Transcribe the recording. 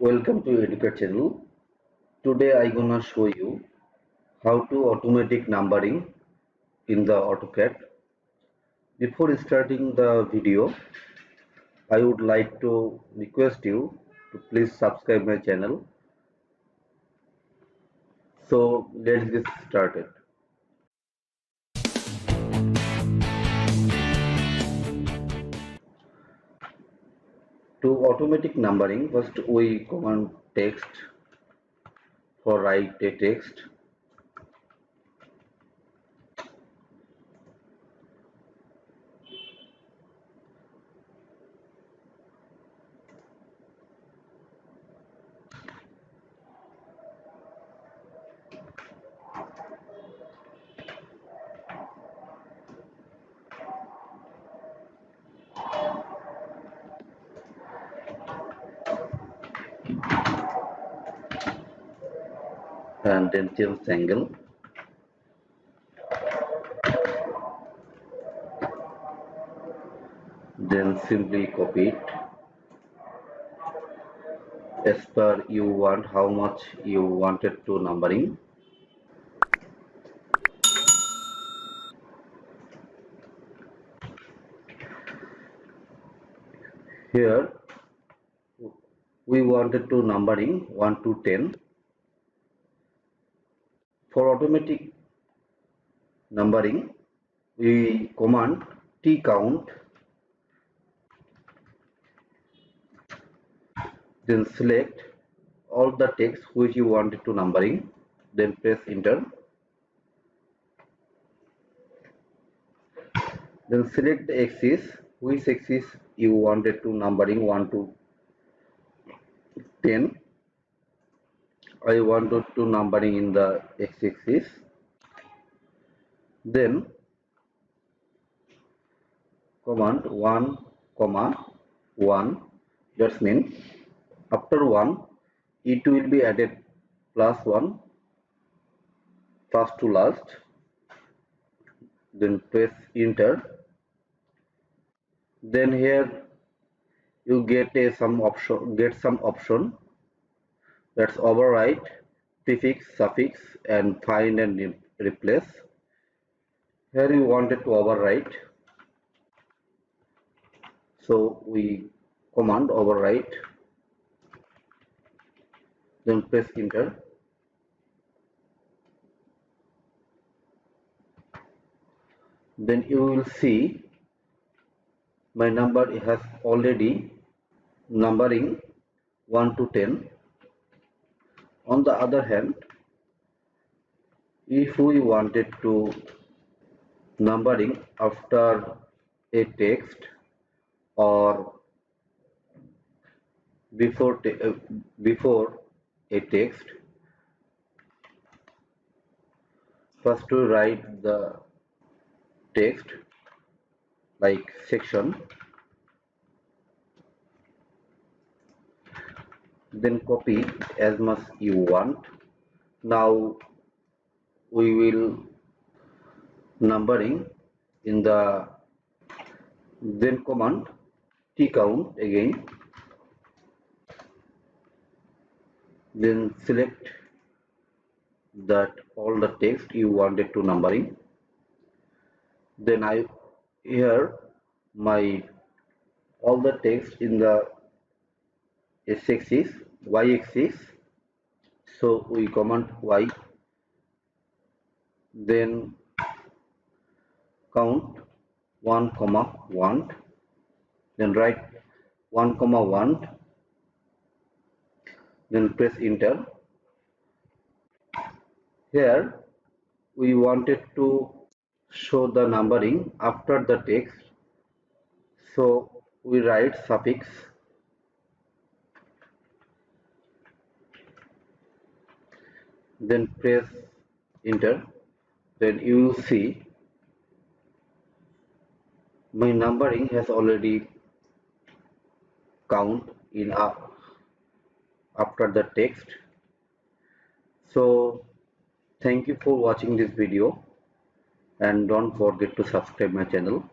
Welcome to EduCAD channel. Today I gonna show you how to automatic numbering in the AutoCAD. Before starting the video, I would like to request you to please subscribe my channel. So let's get started. To automatic numbering, first we command text for write a text. And then change angle. Then simply copy it as per you want, how much you wanted to numbering. Here we wanted to numbering 1 to 10. For automatic numbering, we command T count, then select all the text which you wanted to numbering, then press enter. Then select the axis, which axis you wanted to numbering 1 to 10. I wanted to numbering in the x-axis. Then command 1, 1. That means after 1 it will be added plus 1 first to last. Then press enter. Then here you get some option, that's override, prefix, suffix, and find and replace. Here you wanted to override, so we command override, then press enter. Then you will see my number has already numbering 1 to 10. On the other hand, if we wanted to numbering after a text or before a text, first to write the text like section, then copy as much you want. Now we will numbering in the, then command T count again, then select that all the text you wanted to numbering. Then I here my all the text in the x-axis, y-axis, so we command y, then count 1, 1, then write 1, 1, then press enter. Here we wanted to show the numbering after the text, so we write suffix, then press enter. Then you will see my numbering has already count in after the text. So thank you for watching this video, and don't forget to subscribe my channel.